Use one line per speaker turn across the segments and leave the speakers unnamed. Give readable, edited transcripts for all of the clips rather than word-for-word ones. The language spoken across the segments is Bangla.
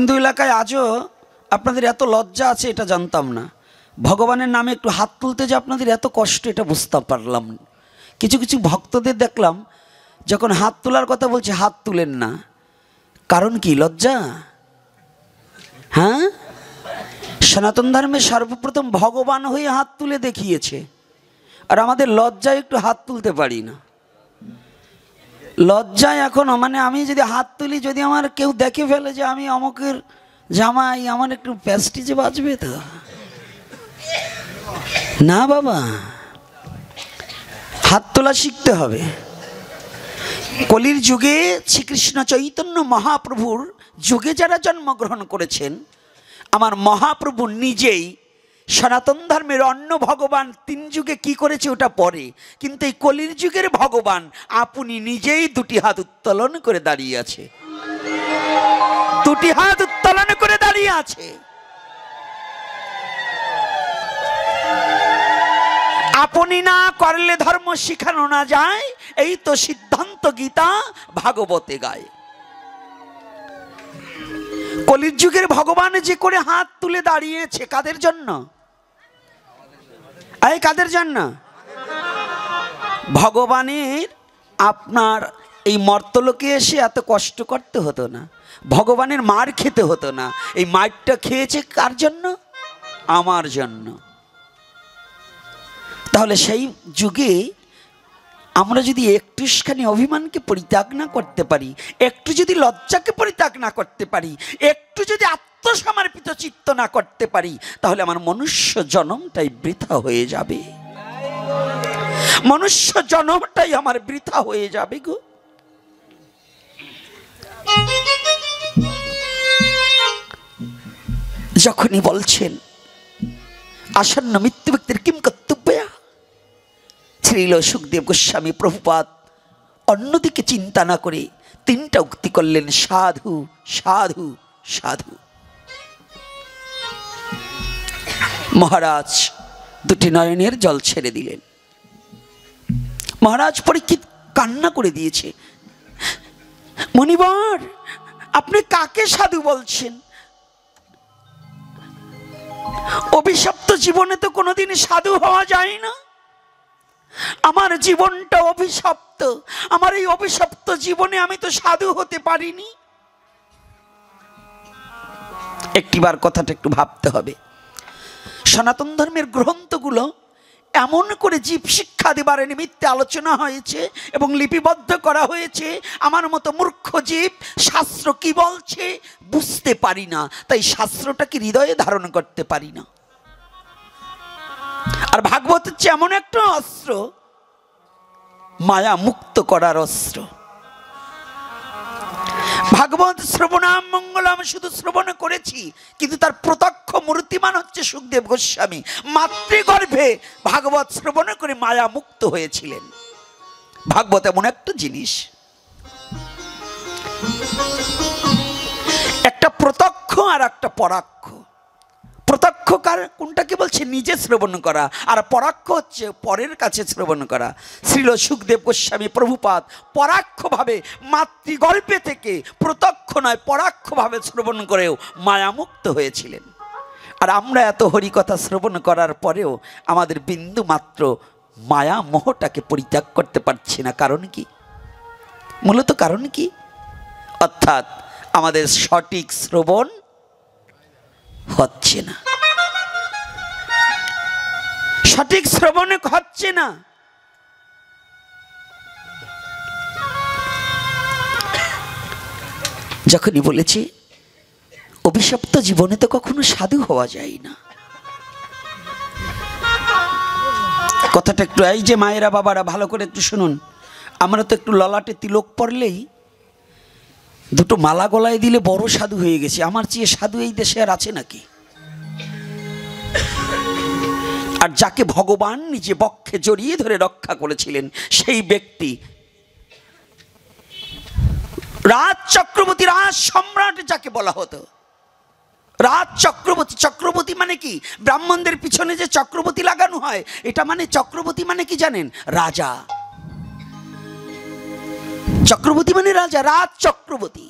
হিন্দু এলাকায় আজও আপনাদের এত লজ্জা আছে এটা জানতাম না। ভগবানের নামে একটু হাত তুলতে যে আপনাদের এত কষ্ট এটা বুঝতে পারলাম। কিছু কিছু ভক্তদের দেখলাম যখন হাত তোলার কথা বলছে হাত তুলেন না, কারণ কি? লজ্জা। হ্যাঁ, সনাতন ধর্মে সর্বপ্রথম ভগবান হয়ে হাত তুলে দেখিয়েছে, আর আমাদের লজ্জায় একটু হাত তুলতে পারি না। লজ্জায় এখনো মানে আমি যদি হাত তুলি, যদি আমার কেউ দেখে ফেলে যে আমি অমুকের জামাই, আমার একটু প্যাস্টিজে বাজবে তো না। বাবা, হাত তোলা শিখতে হবে। কলির যুগে শ্রীকৃষ্ণ চৈতন্য মহাপ্রভুর যুগে যারা জন্মগ্রহণ করেছেন, আমার মহাপ্রভু নিজেই সনাতন ধর্মের অন্য ভগবান তিন যুগে কি করেছে ওটা পরে, কিন্তু এই কলির যুগের ভগবান আপনি নিজেই দুটি হাত উত্তোলন করে দাঁড়িয়ে আছে, দুটি হাত উত্তোলন করে দাঁড়িয়ে আছে। আপনি না করলে ধর্ম শিখানো না যায়, এই তো সিদ্ধান্ত গীতা ভাগবতে গায়। কলির যুগের ভগবান যে করে হাত তুলে দাঁড়িয়েছে কাদের জন্য? এই কাদের জন্য? ভগবানের আপনার এই মর্তলোকে এসে এত কষ্ট করতে হতো না, ভগবানের মার খেতে হতো না। এই মারটা খেয়েছে কার জন্য? আমার জন্য। তাহলে সেই যুগে আমরা যদি একটুখানি অভিমানকে পরিত্যাগ না করতে পারি, একটু যদি লজ্জাকে পরিত্যাগ না করতে পারি, একটু যদি আত্মসমর্পিত চিত্ত না করতে পারি, তাহলে আমার মনুষ্য জন্মটাই বৃথা হয়ে যাবে। মনুষ্য জন্মটাই আমার বৃথা হয়ে যাবে গো। যখনই বলছেন আসন্ন মৃত্যু ব্যক্তির কিম কর্তব্য, শ্রীল সুখদেব গোস্বামী প্রভুপাদ অন্যদিকে চিন্তা না করে তিনটা উক্তি করলেন, সাধু সাধু সাধু। মহারাজ দুটি নয়নের জল ছেড়ে দিলেন। মহারাজ পরীক্ষিত কান্না করে দিয়েছে, মনিবর আপনি কাকে সাধু বলছেন? অভিশপ্ত জীবনে তো কোনোদিন সাধু হওয়া যায় না। আমার জীবনটা অভিশপ্ত, আমার এই অভিশপ্ত জীবনে আমি তো সাধু হতে পারিনি। একটিবার কথাটা একটু ভাবতে হবে। সনাতন ধর্মের গ্রন্থগুলো এমন করে জীব শিক্ষা দেবার নিমিত্তে আলোচনা হয়েছে এবং লিপিবদ্ধ করা হয়েছে, আমার মতো মূর্খ জীব শাস্ত্র কি বলছে বুঝতে পারি না, তাই শাস্ত্রটাকে হৃদয়ে ধারণ করতে পারি না। আর ভাগবত হচ্ছে এমন একটা অস্ত্র, মায়া মুক্ত করার অস্ত্র। ভাগবত শ্রবণাম মঙ্গলম শুধু শ্রবণ করেছি, কিন্তু তার প্রত্যক্ষ মূর্তিমান হচ্ছে সুখদেব গোস্বামী। মাতৃগর্ভে ভাগবত শ্রবণ করে মায়া মুক্ত হয়েছিলেন। ভাগবত এমন একটা জিনিস, একটা প্রত্যক্ষ আর একটা পরাক্ষ। প্রত্যক্ষ কোনটাকে বলছে? নিজে শ্রবণ করা, আর পরাক্ষ হচ্ছে পরের কাছে শ্রবণ করা। শ্রীল সুখদেব গোস্বামী প্রভুপাদ পরাক্ষভাবে মাতৃগর্ভে থেকে প্রত্যক্ষ নয় পরাক্ষভাবে শ্রবণ করেও মায়ামুক্ত হয়েছিলেন। আর আমরা এত হরিকথা শ্রবণ করার পরেও আমাদের বিন্দু মাত্র মায়া মোহটাকে পরিত্যাগ করতে পারছি না। কারণ কি? মূলত কারণ কি? অর্থাৎ আমাদের সঠিক শ্রবণ হচ্ছে না, সঠিক শ্রবণ হচ্ছে না। যখনই বলেছি অভিশপ্ত জীবনে তো কখনো সাধু হওয়া যায় না, কথাটা একটু এই যে মায়েরা বাবারা ভালো করে একটু শুনুন। আমরা তো একটু ললাটে তিলক পড়লেই দুটো মালা গলায় দিলে বড় সাধু হয়ে গেছে। আমার চেয়ে সাধু এই দেশে আর আছে নাকি? আর যাকে ভগবান নিজে বক্ষে জড়িয়ে ধরে রক্ষা করেছিলেন সেই ব্যক্তি রাজ চক্রবর্তী, রাজ সম্রাট যাকে বলা হতো, রাজ চক্রবর্তী। চক্রবর্তী মানে কি? ব্রাহ্মণদের পিছনে যে চক্রবর্তী লাগানো হয়, এটা মানে চক্রবর্তী মানে কি জানেন? রাজা। চক্রবর্তী মানে রাজা, রাজ চক্রবর্তী।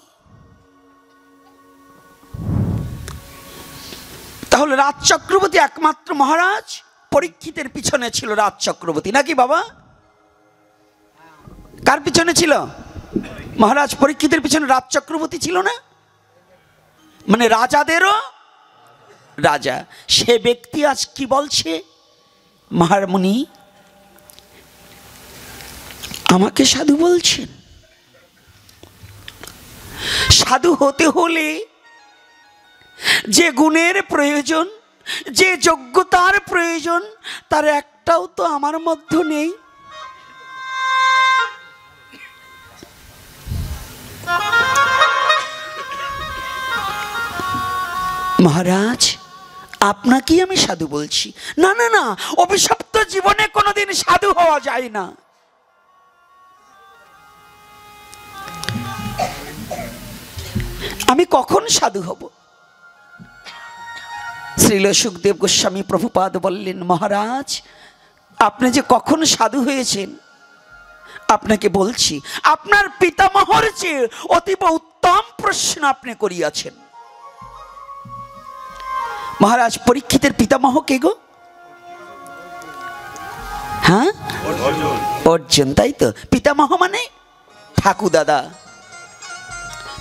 তাহলে রাজ চক্রবর্তী একমাত্র মহারাজ পরীক্ষিতের পিছনে ছিল রাজ চক্রবর্তী নাকি বাবা? কার পিছনে ছিল? মহারাজ পরীক্ষিতের পিছনে রাজ চক্রবর্তী ছিল না? মানে রাজাদেরও রাজা। সে ব্যক্তি আজ কি বলছে, মহামুনি আমাকে সাধু বলছেন। সাধু হতে হলে যে গুণের প্রয়োজন, যে যোগ্যতার প্রয়োজন, তার একটাও তো আমার মধ্যে নেই। মহারাজ আপনাকেই আমি সাধু বলছি। না না না, অভিশপ্ত জীবনে কোনোদিন সাধু হওয়া যায় না। আমি কখন সাধু হব? শ্রীল সুখদেব গোস্বামী প্রভুপাদ বললেন, মহারাজ আপনি যে কখন সাধু হয়েছেন আপনাকে বলছি। আপনার পিতামহর চেয়ে অতীব উত্তম প্রশ্ন আপনি করিয়াছেন। মহারাজ পরীক্ষিতের পিতামহ কে গো? হ্যাঁ, অর্জুন, তাই তো। পিতামহ মানে ঠাকুর দাদা,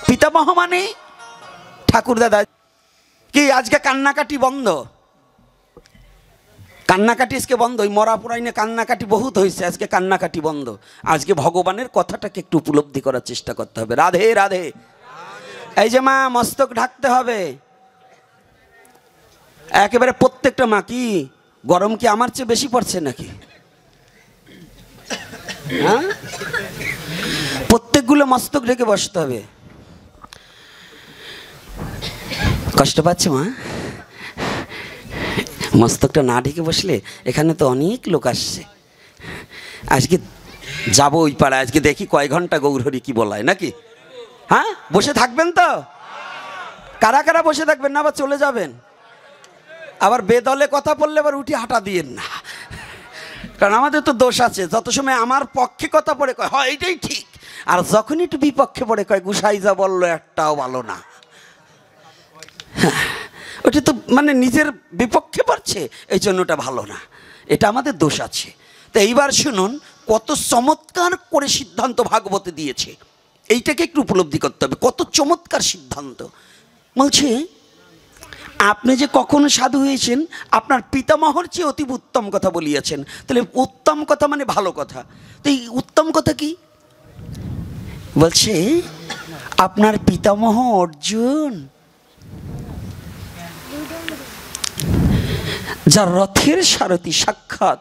পিতামহ মানে ঠাকুর দাদা। কি আজকে কান্নাকাটি বন্ধ? কান্নাকাটি আজকে বন্ধ। ওই মরা পুরাইনে কান্নাকাটি বহুত হয়েছে, আজকে কান্নাকাটি বন্ধ। আজকে ভগবানের কথাটাকে একটু উপলব্ধি করার চেষ্টা করতে হবে। রাধে রাধে। এই যে মা, মস্তক ঢাকতে হবে একেবারে প্রত্যেকটা মা। কি গরম কি আমার চেয়ে বেশি পড়ছে নাকি? হ্যাঁ, প্রত্যেকগুলো মস্তক ঢেকে বসতে হবে। কষ্ট পাচ্ছে মা? মস্তকটা না ঢেকে বসলে, এখানে তো অনেক লোক আসছে। আজকে যাবো ওই পাড়ায়, আজকে দেখি কয় ঘন্টা গৌরহরি কি বলায় নাকি। হ্যাঁ, বসে থাকবেন তো? কারা কারা বসে থাকবেন না আবার চলে যাবেন? আবার বেদলে কথা বললে আবার উঠি হাঁটা দিয়েন না, কারণ আমাদের তো দোষ আছে। যত সময় আমার পক্ষে কথা পড়ে কয় হয় এটাই ঠিক, আর যখন একটু বিপক্ষে পড়ে কয় গুসাই যা বললো একটাও ভালো না। ওটা তো মানে নিজের বিপক্ষে পড়ছে, এই জন্য ওটা ভালো না। এটা আমাদের দোষ আছে। তো এইবার শুনুন কত চমৎকার করে সিদ্ধান্ত ভাগবতে দিয়েছে। এইটাকে একটু উপলব্ধি করতে হবে, কত চমৎকার সিদ্ধান্ত। বলছে আপনি যে কখনো সাধু হয়েছেন, আপনার পিতামহর চেয়ে অতি উত্তম কথা বলিয়াছেন। তাহলে উত্তম কথা মানে ভালো কথা। তো এই উত্তম কথা কি বলছে? আপনার পিতামহ অর্জুন, যার রথের সারথি সাক্ষাৎ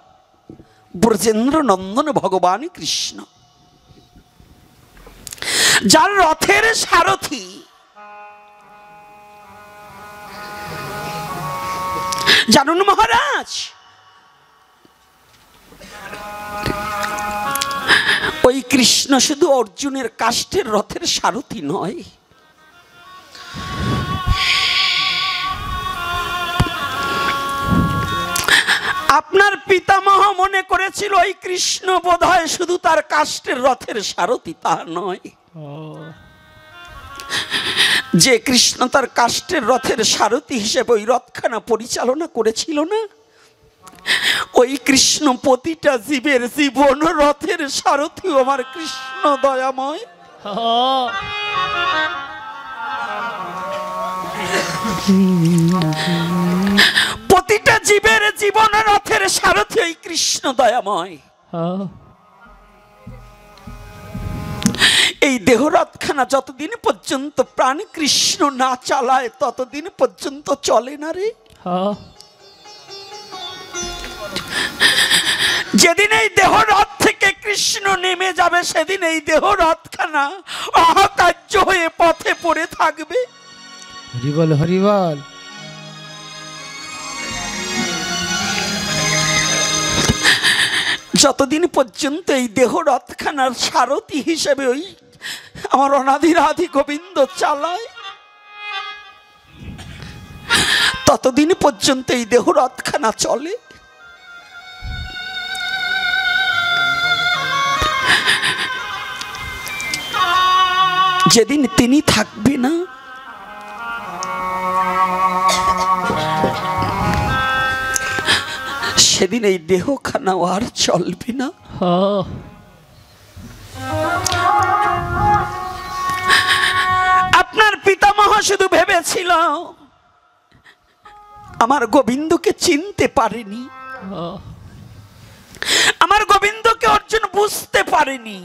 ব্রজেন্দ্র নন্দন ভগবান কৃষ্ণ, যার রথের সারথি জানুন মহারাজ, ওই কৃষ্ণ শুধু অর্জুনের কাষ্ঠের রথের সারথি নয়, আপনার পিতামহ মনে করেছিল ওই কৃষ্ণ বোধহয় শুধু তার কাষ্ঠের রথের সারথি, তা নয়। যে কৃষ্ণ তার কাষ্ঠের রথের সারথি হিসেবে ওই রথখানা পরিচালনা করেছিল না, ওই কৃষ্ণ প্রতিটা জীবের জীবন রথের সারথি আমার কৃষ্ণ দয়াময়। প্রতিটা জীবের জীবন রথের সারথি ওই কৃষ্ণ দয়াময়। এই দেহরথখানা যতদিন পর্যন্ত প্রাণ কৃষ্ণ না চালায় ততদিন পর্যন্ত চলে না রে। যেদিন এই দেহরথ থেকে কৃষ্ণ নেমে যাবে সেদিন এই দেহরথখানা অকার্য হয়ে পথে পড়ে থাকবে।
হরিবল হরিবল।
যতদিন পর্যন্ত এই দেহরথখানার সারথি হিসেবে ওই আমার অনাদিরাদি গোবিন্দ চালায়, ততদিন পর্যন্ত এই দেহরথখানা চলে। যেদিন তিনি থাকবে না সেদিন এই দেহখানা আর চলবে না। আপনার পিতামহ শুধু ভেবেছিল, আমার গোবিন্দকে চিনতে পারেনি, আমার গোবিন্দকে অর্জুন বুঝতে পারেনি।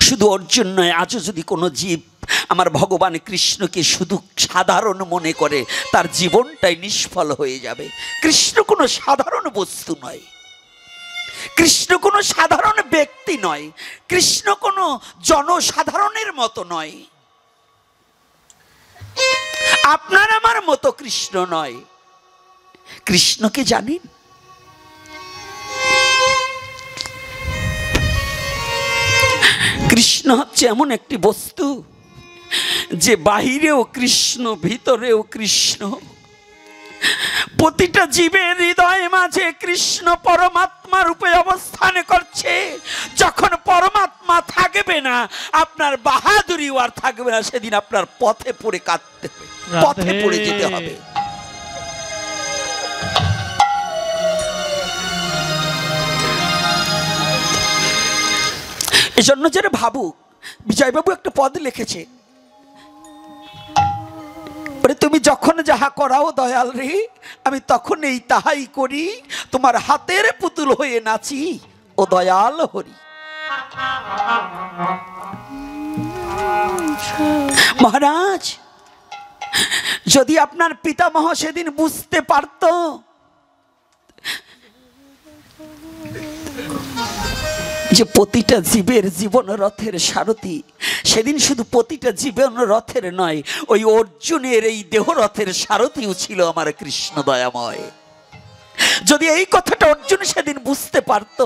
শুধু অর্জুন নয়, আজও যদি কোনো জীব আমার ভগবান কৃষ্ণকে শুধু সাধারণ মনে করে, তার জীবনটাই নিষ্ফল হয়ে যাবে। কৃষ্ণ কোনো সাধারণ বস্তু নয়, কৃষ্ণ কোনো সাধারণ ব্যক্তি নয়, কৃষ্ণ কোনো জনসাধারণের মতো নয়, আপনার আমার মতো কৃষ্ণ নয়। কৃষ্ণকে জানেন? কৃষ্ণ হচ্ছে এমন একটি বস্তু যে বাহিরেও কৃষ্ণ, ভিতরেও কৃষ্ণ। প্রতিটা জীবের হৃদয় মাঝে কৃষ্ণ পরমাত্মা রূপে অবস্থান করছে। যখন পরমাত্মা থাকবে না, আপনার বাহাদুরিও আর থাকবে না। সেদিন আপনার পথে পড়ে কাঁদতে হবে, পথে পড়ে যেতে হবে। এই জন্য যারা ভাবুক, বিজয়বাবু একটা পদ লিখেছে, তুমি যখন যাহা করাও দয়াল রে, আমি তখন এই তাহাই করি, তোমার হাতের পুতুল হয়ে নাচি ও দয়াল হরি। মহারাজ, যদি আপনার পিতামহ সেদিন বুঝতে পারত যে প্রতিটা জীবের জীবন রথের সারথি, সেদিন শুধু প্রতিটা জীবন রথের নয়, ওই অর্জুনের এই দেহ রথের সারথিও ছিল আমার কৃষ্ণ দয়াময়। যদি এই কথাটা অর্জুন সেদিন বুঝতে পারত,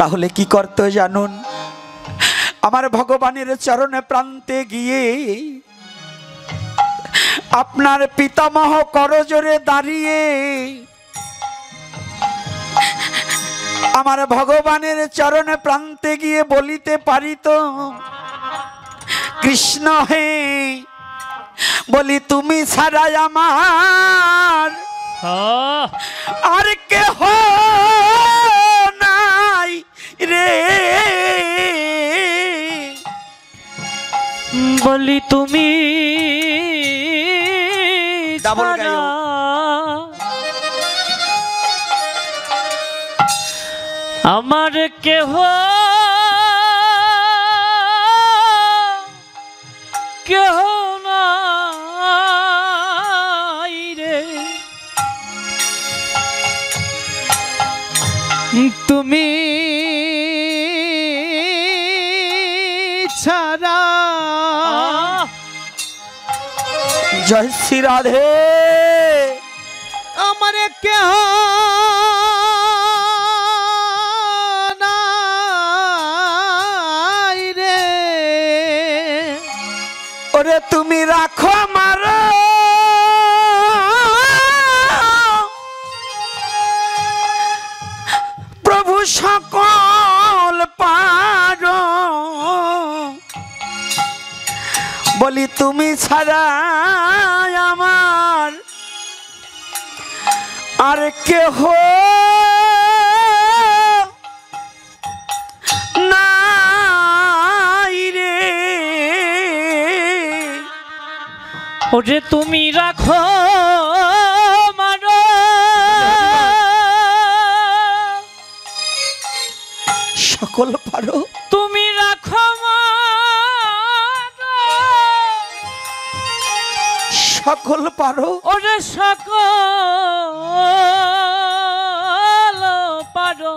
তাহলে কি করতে জানুন? আমার ভগবানের চরণে প্রান্তে গিয়ে আপনার পিতামহ করজোরে দাঁড়িয়ে আমার ভগবানের চরণে প্রান্তে গিয়ে বলিতে পারিত, কৃষ্ণ হে, বলি তুমি ছাড়াই আমার আর কেহ নাই রে,
বলি তুমি
ডাবল গায়ো।
আমার কেহ কেহ নাই রে, তুমি ছাড়া।
জয় শ্রী রাধে।
আমার কেহ নাই রে,
ওরে তুমি রাখো আমার প্রভু সকল পার, বলি তুমি ছাড়া আমার আর কেহ নাই রে,
ওরে তুমি রাখো মারো
সকল পারো,
তুমি রাখো
সকল পারো,
ওরে সকল পারো,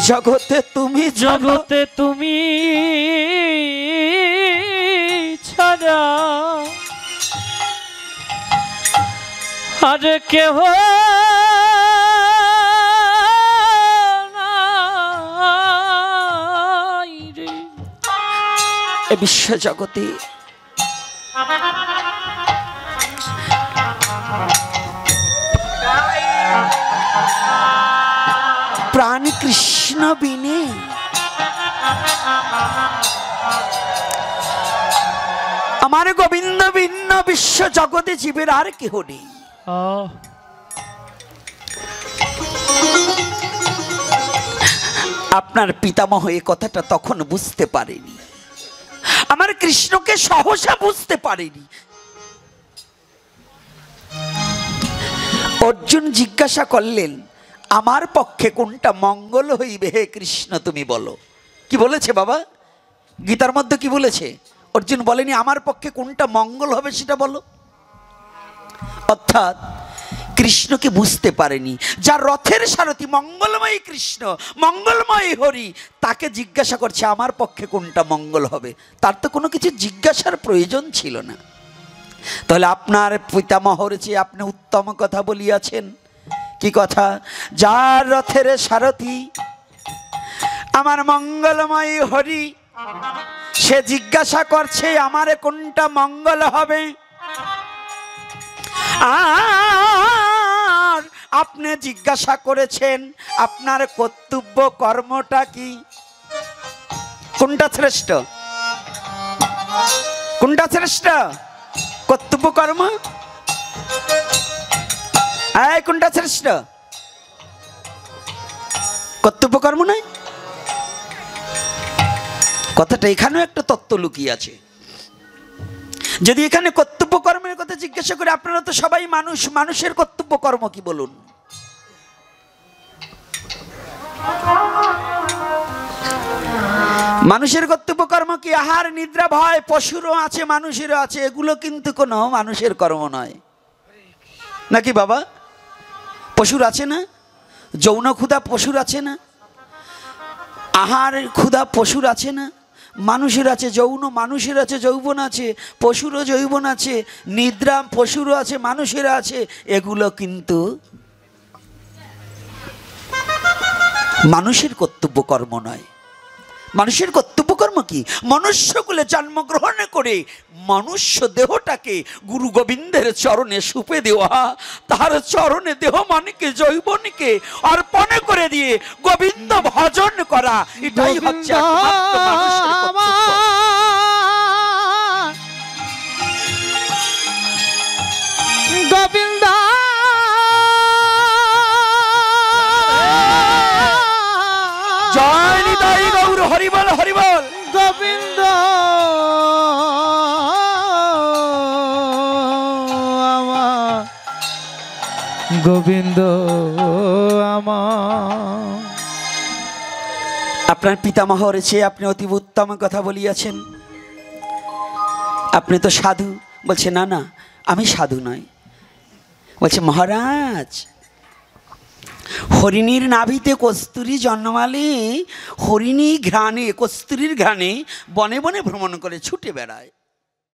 জগতে তুমি,
জগতে তুমি ছাড়া আর কেহ নাই রে।
এ বিশ্ব জগতে প্রাণ কৃষ্ণ বিনে আমার গোবিন্দ ভিন্ন বিশ্ব জগতে জীবের আর কেহ নেই। আপনার পিতামহ এই কথাটা তখন বুঝতে পারেনি, আমার কৃষ্ণকে সহসা বুঝতে পারেনি। অর্জুন জিজ্ঞাসা করলেন, আমার পক্ষে কোনটা মঙ্গল হইবে হে কৃষ্ণ তুমি বলো। কি বলেছে বাবা? গীতার মধ্যে কি বলেছে? অর্জুন বলেনি আমার পক্ষে কোনটা মঙ্গল হবে সেটা বলো। অর্থাৎ কৃষ্ণকে বুঝতে পারেনি। যার রথের সারথি মঙ্গলময় কৃষ্ণ, মঙ্গলময় হরি, তাকে জিজ্ঞাসা করছে আমার পক্ষে কোনটা মঙ্গল হবে। তার তো কোনো কিছু জিজ্ঞাসার প্রয়োজন ছিল না। তাহলে আপনার পিতামহর চেয়ে আপনি উত্তম কথা বলিয়াছেন। কি কথা? যার রথের সারথি আমার মঙ্গলময় হরি, সে জিজ্ঞাসা করছে আমারে কোনটা মঙ্গল হবে। আর আপনি জিজ্ঞাসা করেছেন আপনার কর্তব্য কর্মটা কি, কোনটা শ্রেষ্ঠ? কোনটা শ্রেষ্ঠ? কর্তব্য কর্ম? কোনটা শ্রেষ্ঠ? কর্তব্য কর্ম নয়? কথাটা এখানেও একটা তত্ত্ব লুকিয়ে আছে। যদি এখানে কর্তব্য কর্মের কথা জিজ্ঞাসা করে, আপনারা তো সবাই মানুষ, মানুষের কর্তব্য কর্ম কি বলুন? মানুষের কর্তব্য কর্ম কি? আহার নিদ্রা ভয়, পশুরও আছে মানুষেরও আছে, এগুলো কিন্তু কোনো মানুষের কর্ম নয় নাকি বাবা? পশুর আছে না? যৌন ক্ষুধা পশুর আছে না? আহার ক্ষুধা পশুর আছে না? মানুষের আছে যৌন, মানুষের আছে যৌবন আছে, পশুরও যৌবন আছে, নিদ্রা পশুরও আছে, মানুষের আছে। এগুলো কিন্তু মানুষের কর্তব্য কর্ম নয়। মানুষের কর্তব্য কর্ম কি? মনুষ্যকুলে জন্মগ্রহণ করে মনুষ্য দেহটাকে গুরু গোবিন্দের চরণে সুপে দেওয়া, তার চরণে দেহ মানিকে জৈবনকে অর্পণ করে দিয়ে গোবিন্দ ভজন করা, এটাই হচ্ছে একমাত্র মানুষের কর্তব্য।
গোবিন্দ
জয় নিতাই গৌর হরিবল হরিবল।
গোবিন্দ আমার, গোবিন্দ আমার।
আপনার পিতামহর চেয়ে আপনি অতি উত্তম কথা বলিয়াছেন। আপনি তো সাধু। বলছে না না, আমি সাধু নয়। বলছে মহারাজ, হরিণীর নাভিতে কস্তুরী জন্মালে হরিণী ঘ্রাণে, কস্তুরীর ঘ্রাণে বনে বনে ভ্রমণ করে ছুটে বেড়ায়।